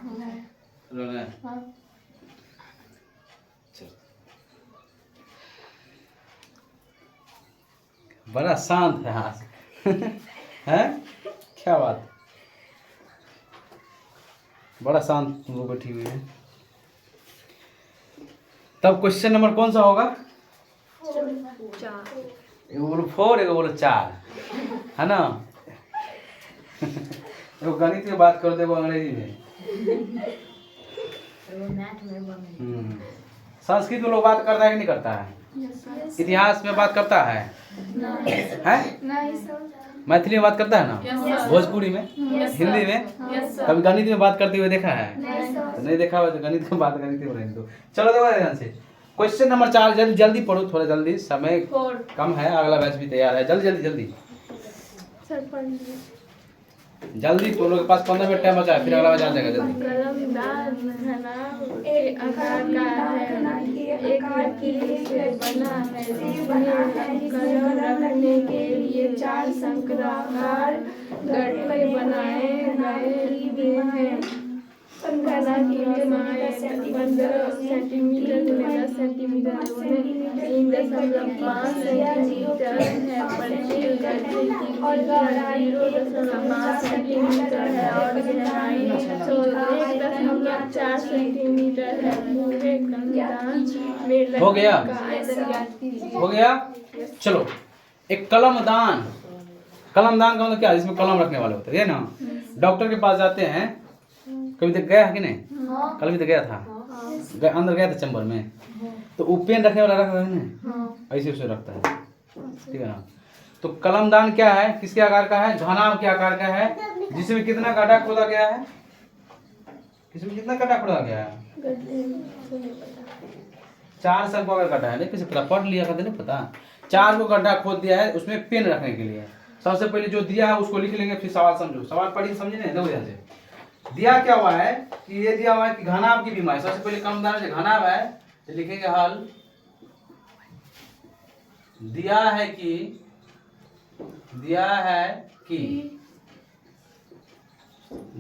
रोना है? हाँ। चलो। बड़ा शांत है हाथ हैं? क्या बात, बड़ा शांत तुम लोग बैठी हुई है। तब क्वेश्चन नंबर कौन सा होगा? 4। एगो बोलो 4, एगो बोलो 4, है ना? एगो गणित में बात कर दे, वो अंग्रेजी में। संस्कृत में लोग बात करता है कि नहीं करता है? इतिहास में बात करता है? मैथिली में बात करता है ना? भोजपुरी में, हिंदी में? कभी गणित में बात करते हुए देखा है? तो नहीं देखा हुआ तो गणित में बात गणित में रहने दो। चलो देखो ध्यान से, क्वेश्चन नंबर 4, जल्दी जल्दी पढ़ो, थोड़ा जल्दी, समय कम है, अगला बैच भी तैयार है। जल्दी जल्दी जल्दी जल्दी, तो लोग के पास 15 मिनट टाइम बचा है, फिर अगला बैच आ जाएगा। जल्दी। कलमदान घना एक आकार का है, एक लकीर से बना है, जिसमें कलम रखने के लिए 4 शंक्वाकार गड्ढे बनाए गए हैं। घना की विमाएँ 15 सेंटीमीटर गुने 10 सेंटीमीटर गुने 3.5 सेंटीमीटर है। प्रत्येक गड्ढे की गहराई 0.5 सेंटीमीटर है और गहराई 1.4 सेंटीमीटर है। पूरे कलमदान में हो गया? लकड़ी का आयतन ज्ञात कीजिए। हो गया? चलो, एक कलमदान, कलमदान का मतलब क्या है? जिसमें कलम रखने वाले होते हैं ना। डॉक्टर के पास जाते हैं, कभी तक गया है कि नहीं? कल भी तो गया था, अंदर गया था चैम्बर में, तो वो पेन रखने वाला रखता है ना, ऐसे उसे रखता है, ठीक है ना। तो कलमदान क्या है, किसके आकार का है? घनाभ के आकार का है, जिसमें कितना गड्ढा खोदा गया है? इसमें कितना गड्ढा खोदा गया है? 4 शंक्वाकार गड्ढा है। नहीं किसी पता, पढ़ लिया था नहीं पता? 4 को गड्ढा खोद दिया है उसमें पेन रखने के लिए। सबसे पहले जो दिया है उसको लिख लेंगे, फिर सवाल समझो। सवाल पढ़िए, समझे नहीं? देखो ध्यान से, दिया क्या हुआ है कि ये दिया हुआ है कि घनाभ की बीमारी। सबसे पहले कलमदान से घनाभ है तो लिखेंगे हल। दिया है कि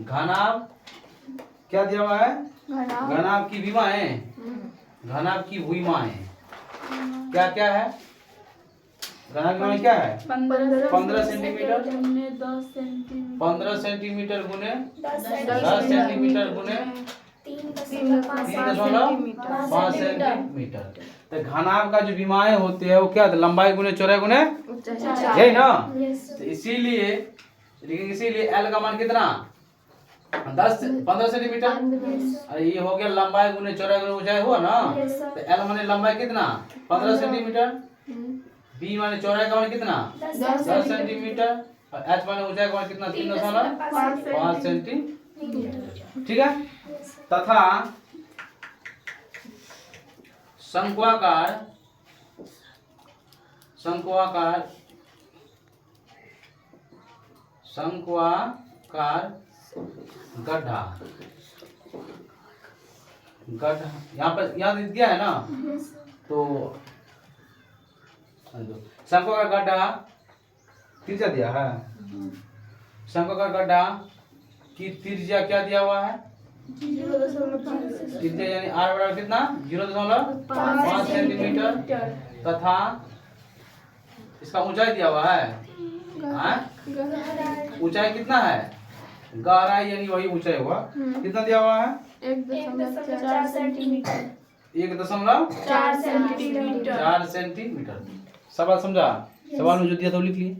घनाभ, क्या दिया हुआ है? घनाभ की बीमाएं, घनाभ की बीमाएं क्या क्या है? घनाभ की बीमाएं क्या है? 15 सेंटीमीटर, 15 सेंटीमीटर गुने 10 सेंटीमीटर गुने 3.5 सेंटीमीटर। तो घनाभ का जो बीमाएं होती है वो क्या है? लंबाई गुने चौड़ाई गुने, यही ना? तो इसीलिए एल का मान कितना? 15 सेंटीमीटर। अरे ये हो गया लंबाई गुने चौड़ाई गुने ऊंचाई हुआ ना। तो एल माने लंबाई कितना? 15 सेंटीमीटर। बी माने चौड़ाई का मान कितना? 10 सेंटीमीटर। और एच माने ऊंचाई का मान कितना? 3.5 सेंटीमीटर। ठीक है। तथा शंक्वाकार गड्ढा यहाँ पर, यहाँ दिया है ना, तो शंक्वाकार गड्ढा त्रिज्या दिया है। शंक्वाकार गड्ढा की त्रिज्या क्या दिया हुआ है? 0.5 त्रिज्या यानी आर बराबर कितना? 0.5 सेंटीमीटर। तथा इसका ऊंचाई दिया हुआ है, ऊंचाई कितना है? गहराई यानी वही ऊंचाई हुआ, कितना दिया हुआ है? 1.4 सेंटीमीटर। 1.4 सेंटीमीटर। सवाल समझा? सवाल में जो दिया था वो लिख लिए।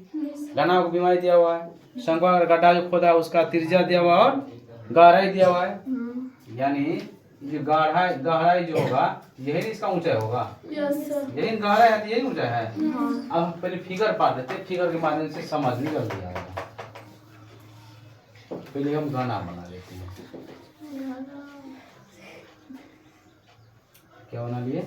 घनाभ की बीमारी दिया हुआ है, शंक्वाकार गड्ढा जो खोदा है उसका त्रिज्या दिया हुआ है और गहराई दिया हुआ है। यानी ये गहराई जो होगा यही इसका ऊंचाई होगा। यही गहराई है तो यही ऊंचाई है। अब हम पहले फिगर पा देते, फिगर के माध्यम से समझ निकल दिया होगा। पहले हम घना बना लेते हैं। क्या बना लिए?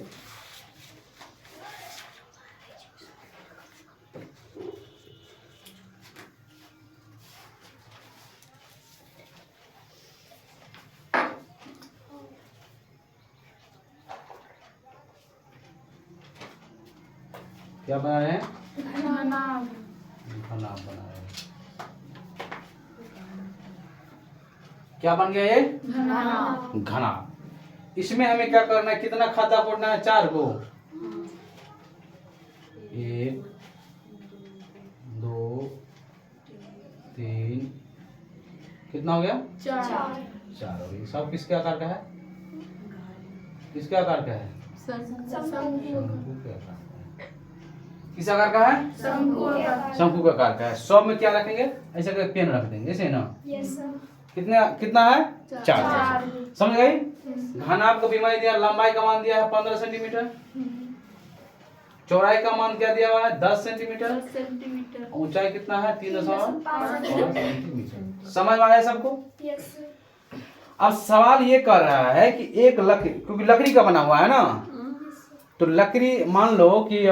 क्या बना रहे हैं? घनाभ बना रहे हैं। क्या बन गया ये? घनाभ। इसमें हमें क्या करना है, कितना खाता कोड़ना है? 4 को। 1 2 3, कितना हो गया? 4 हो गया। सब किसके आकार का है? किसके आकार का है? शंकु के आकार का है। किस आकार का है? शंकु के आकार का है। सब में क्या रखेंगे? ऐसा करके पेन रख देंगे, ऐसे ना। कितना है? 4। समझ गई? घनाभ का बीमारी दिया, लंबाई का मान दिया है 15 सेंटीमीटर, चौड़ाई का मान क्या दिया हुआ है? 10 सेंटीमीटर, ऊंचाई कितना है? 3.5 सेंटीमीटर। समझ में आया सबको? अब सवाल ये कर रहा है कि एक लकड़ी, क्योंकि लकड़ी का बना हुआ है ना, तो लकड़ी मान लो कि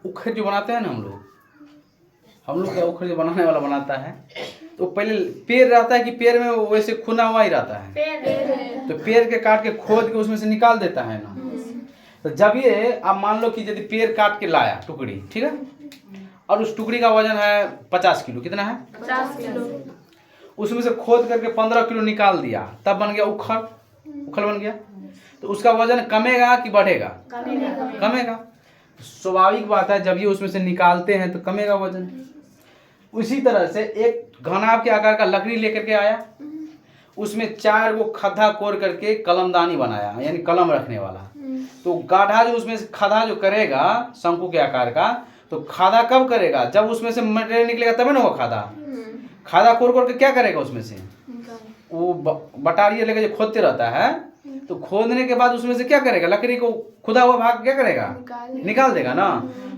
उखड़ जो बनाते हैं ना हम लोग क्या उखड़ जो बनाने वाला बनाता है, तो पहले पेड़ रहता है कि पेड़ में वैसे खुना हुआ ही रहता है, तो पेड़ के काट के खोद के उसमें से निकाल देता है ना। तो जब ये अब मान लो कि यदि पेड़ काट के लाया टुकड़ी, ठीक है, और उस टुकड़ी का वजन है 50 किलो, कितना है? 50 किलो। उसमें से खोद करके 15 किलो निकाल दिया, तब बन गया उखड़ बन गया। तो उसका वजन कमेगा कि बढ़ेगा? कमेगा। स्वाभाविक बात है, जब ये उसमें से निकालते हैं तो कमेगा वजन। उसी तरह से एक घनाभ के आकार का लकड़ी लेकर के आया, उसमें 4 को खड्डा कोर करके कलमदानी बनाया, यानी कलम रखने वाला। तो गाढ़ा जो उसमें से खड्डा जो करेगा शंकु के आकार का, तो खादा कब करेगा? जब उसमें से मटेरियल निकलेगा तभी ना वो खादा कोर कोर के क्या करेगा? उसमें से वो बटारिया लेकर जो खोदते रहता है, तो खोदने के बाद उसमें से क्या करेगा? लकड़ी को खुदा हुआ भाग क्या करेगा? निकाल देगा ना।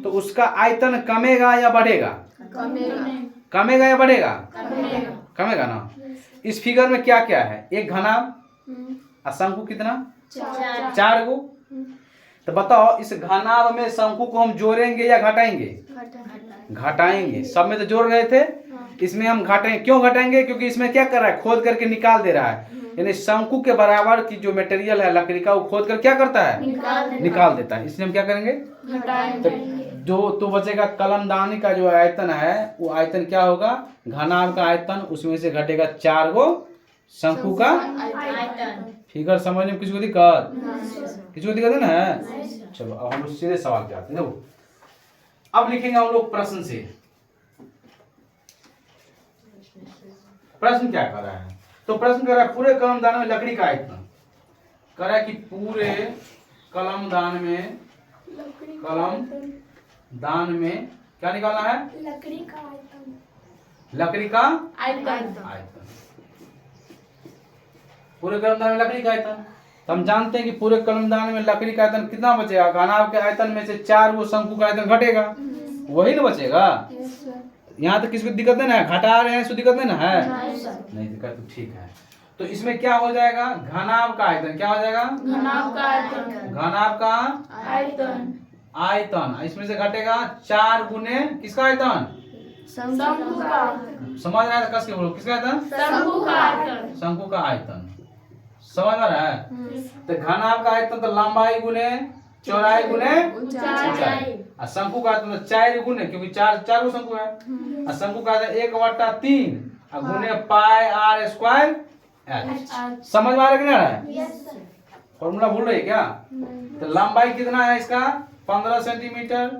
तो उसका आयतन कमेगा या बढ़ेगा? कमेगा या बढ़ेगा? कमेगा ना। इस फिगर में क्या क्या है? एक घनाभ, शंकु कितना? 4 को। तो बताओ, इस घनाभ में शंकु को हम जोड़ेंगे या घटाएंगे? घटाएंगे। सब में तो जोड़ रहे थे, इसमें हम घटाएंगे। क्यों घटाएंगे? क्योंकि इसमें क्या कर रहा है? खोद करके निकाल दे रहा है, यानी शंकु के बराबर की जो मटेरियल है लकड़ी का, वो खोद कर क्या करता है? निकाल देता है। इसलिए हम क्या करेंगे? जो तो बचेगा कलमदानी का जो आयतन है, वो आयतन क्या होगा? घनाभ का आयतन, उसमें से घटेगा 4 को शंकु का आयतन। फिगर समझने में किसी को दिक्कत? किसी को दिक्कत है ना? चलो अब हम लोग सीधे सवाल पे आते हैं। देखो, अब लिखेंगे हम लोग प्रश्न से। प्रश्न क्या कर रहा है? तो प्रश्न कर रहा है पूरे कलमदान में लकड़ी का आयतन। कर रहा है कि पूरे कलमदान में क्या निकालना है? लकड़ी का आयतन। लकड़ी का आयतन। पूरे कलमदान में लकड़ी का आयतन। तो हम जानते हैं कि पूरे कलमदान में लकड़ी का आयतन कितना बचेगा? घनाभ के आयतन में से 4 वो शंकु का आयतन घटेगा, वही ना बचेगा। यहाँ तो किसी को दिक्कत नहीं ना है? घटा रहे हैं, दिक्कत नहीं ना है? नहीं दिक्कत, तो ठीक है। तो इसमें क्या हो जाएगा? घनाभ का आयतन क्या हो जाएगा? घनाभ का आयतन। इसमें से घटेगा 4 गुने किसका आयतन? शंकु का। समझ रहा है? कस के बोलो, किसका आयतन? शंकु का आयतन। समझ आ रहा है? तो घनाभ का आयतन तो लंबाई गुने चौड़ाई गुने ऊंचाई, और शंकु का आयतन 4 गुने, क्योंकि 4 को शंकु है, और शंकु का आयतन 1/3 और गुने पाई r स्क्वायर h। समझ में आ रहा है कि नहीं आ रहा है? फॉर्मूला भूल रही है क्या? तो लंबाई कितना है इसका? 15 सेंटीमीटर,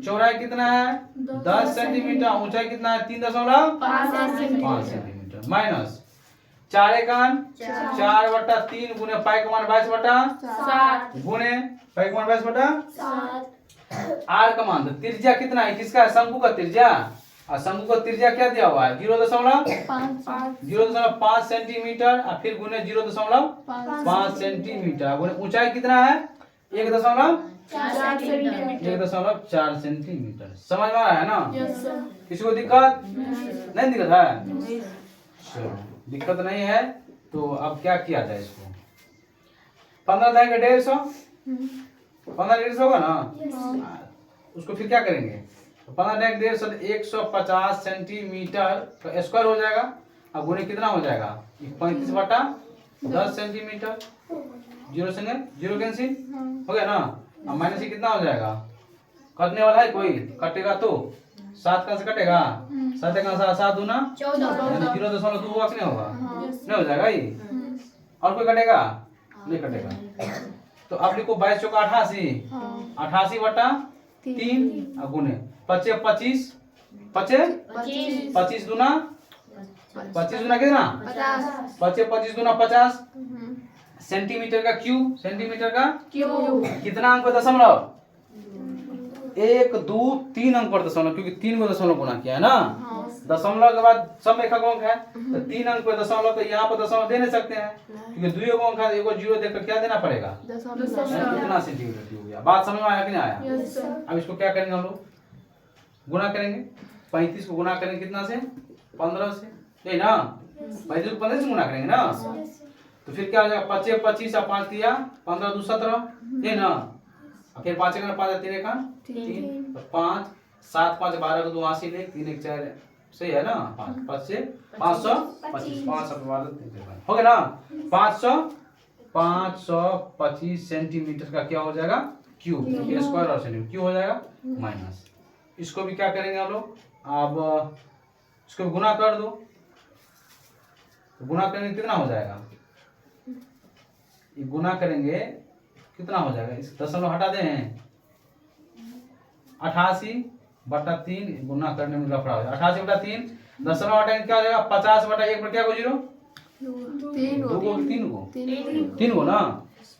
चौड़ाई कितना है? 10 सेंटीमीटर, ऊंचाई कितना है? 3.5 सेंटीमीटर, माइनस 4 एकान 4/3 गुने पाई का मान 22/7 गुने पाई का मान 22/7। r का मान, त्रिज्या कितना है? किसका है? शंकु का त्रिज्या। और शंकु का त्रिज्या क्या दिया हुआ है? 0.5 सेंटीमीटर, और फिर गुने 0.5 सेंटीमीटर, गुने ऊंचाई कितना है? 1.4 सेंटीमीटर। समझ में आ रहा है ना? किसी को दिक्कत नहीं? दिक्कत है? चलो, दिक्कत नहीं है। तो अब क्या किया जाए इसको? 15 देंगे 150, 15 150 होगा ना? उसको फिर क्या करेंगे? तो 15 देंगे 150, 150 सेंटीमीटर का स्क्वायर हो जाएगा, अब गुने कितना हो जाएगा? 35/10 सेंटीमीटर। 0 से 0 कैंसिल हो गया ना? अब माइनस कितना हो जाएगा? कटने वाला है कोई? कटेगा तो 7 का से कटेगा, 7 का 7 दूना 0.2 होगा कि नहीं होगा? नहीं हो जाएगा ये। और कोई कटेगा? नहीं कटेगा। तो अब लिखो 22 चौका 88, 88 बटा 3 गुने 25 25 25 दूना 25 दूना कितना? 25 दूना 50 सेंटीमीटर का क्यूब, सेंटीमीटर का कितना अंक पर दशमलव? 1 2 3 अंक पर दशमलव, क्योंकि 3 को दशमलव गुना किया है ना। दशमलव के बाद सब एकक अंक है, तो 3 अंक पे दशमलव, तो यहाँ पर दशमलव दे नहीं सकते हैं, क्योंकि 2 अंक है, एगो जीरो देकर क्या देना पड़ेगा? कितना सेंटीमीटर क्यूब हो गया। बात समझ में आया कि नहीं आया? अब इसको क्या करेंगे हम लोग? गुना करेंगे। 35 को गुना करेंगे कितना से? 15 से, यही ना। 35 को 15 से गुना करेंगे ना, तो फिर क्या हो जाएगा? 25 25 और 5 दिया 15 2 17, यही ना। फिर 5 का 5 3 का 3 5 7 5 12 को 2 80 ले 3 1 4, सही है ना। 5 5 से 525 हो गया ना। 525 सेंटीमीटर का क्या हो जाएगा? क्यूब। ये स्क्वायर और सेंटीमीटर क्यूब हो जाएगा माइनस। इसको भी क्या करेंगे हम लोग? अब इसको गुना कर दो, तो गुना करेंगे कितना हो जाएगा? ये गुना करेंगे कितना हो जाएगा? इस दशमलव हटा दें, 88 बटा 3 गुना करने में लफड़ा हो जाएगा। 88 बटा 3 दशमलव हटाएंगे क्या हो जाएगा? 50 बटा 1 पर क्या को 0 3 को ना।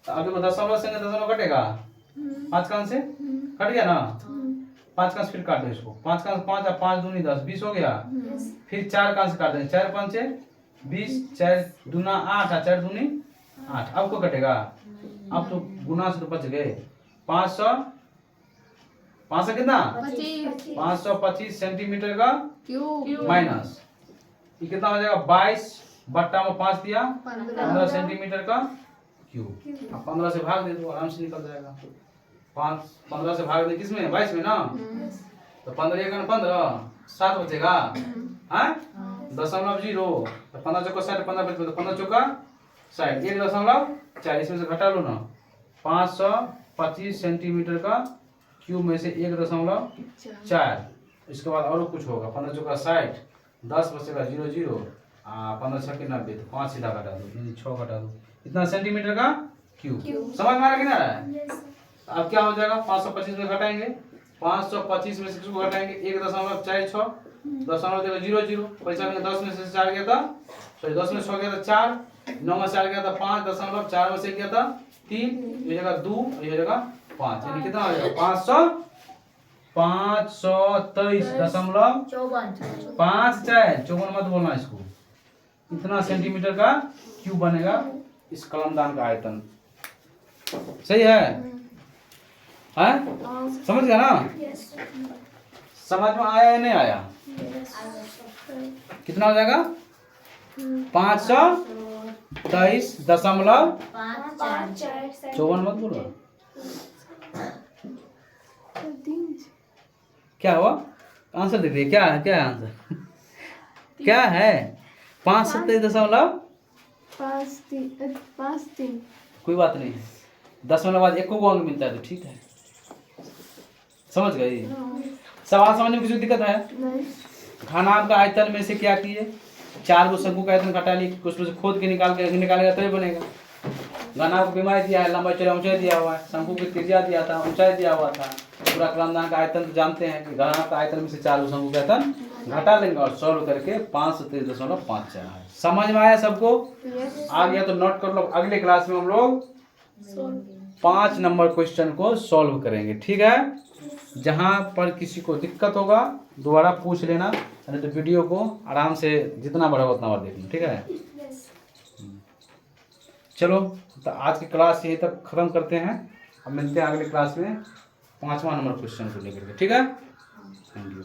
तो अब देखो दशमलव से दशमलव कटेगा, 5 का अंश से कट गया ना। 5 का अंश फिर काट दो इसको, 5 का अंश 5 और 5 दूनी 10 20 हो गया। फिर 4 का अंश काट देंगे, 4 5 20, 4 दूना 8 और 4 दूनी 8। अब को कटेगा? अब तो गुना से तो बच गए। 500 कितना? 525 सेंटीमीटर का माइनस ये कितना हो जाएगा? 22 बट्टा में 5 दिया 15 सेंटीमीटर का क्यूब। अब 15 से भाग दे दो, आराम से निकल जाएगा। 15 से भाग दे किसमें? 22 में ना। तो 15 1 15 7 बचेगा, हाँ 0.0। तो 15 चौका 60, 15 बचे तो 15 चौका 60, 1.4 इसमें से घटा लो ना। 525 सेंटीमीटर का क्यूब में से 1.4। इसके बाद और कुछ होगा, 15 चौका 60, 10 बचेगा 0 0, 15 छक्के 90, तो 5 सीधा घटा दो, यानी 6 घटा दो। इतना सेंटीमीटर का क्यूब। समझ में आ रहा कि नहीं आ रहा है? अब क्या हो जाएगा? 525 में घटाएंगे, 525 में से किसको घटाएंगे? 1.46, दशमलव देखो 0 0, पैसा में 10 में से 4 गया था, सॉरी 10 में से 6 गया था 4, 9 में से 4 गया था 5, दशमलव 4 में से गया था 3, ये जगह 2, ये जगह 5, यानी कितना हो जाएगा? 523.54 मत बोलना इसको। इतना सेंटीमीटर का क्यूब बनेगा इस कलमदान का आयतन। सही है? समझ गया ना? समझ में आया या नहीं आया? कितना हो जाएगा? 523.54 मत बोलो। क्या हुआ? आंसर देख रही है? क्या है? क्या है आंसर? क्या है? 527.53। कोई बात नहीं, 10 बाद 1 को अंक मिलता है तो ठीक है। समझ गई? सवाल समझने में किसी दिक्कत है? घनाभ का आयतन में से क्या किए? 4 को शंकु का आयतन घटा लिए, उसमें से खोद के निकालेगा तो ही बनेगा। घनाभ को बीमारी दिया है, लंबाई चौड़ाई ऊंचाई दिया हुआ है, शंकु की त्रिज्या दिया था, ऊंचाई दिया हुआ था, पूरा कलमदान का आयतन तो जानते हैं कि घनाभ का आयतन में से 4 को शंकु का आयतन घटा लेंगे और सॉल्व करके 523.54 है। समझ में आया सबको? आ गया तो नोट कर लो। अगले क्लास में हम लोग 5 नंबर क्वेश्चन को सॉल्व करेंगे, ठीक है? जहाँ पर किसी को दिक्कत होगा दोबारा पूछ लेना, नहीं तो वीडियो को आराम से जितना बढ़ा उतना बार देखना, ठीक है? चलो, तो आज की क्लास यहीं तक खत्म करते हैं। अब मिलते हैं अगले क्लास में 5वां नंबर क्वेश्चन को लेकर के, ठीक है? Thank you.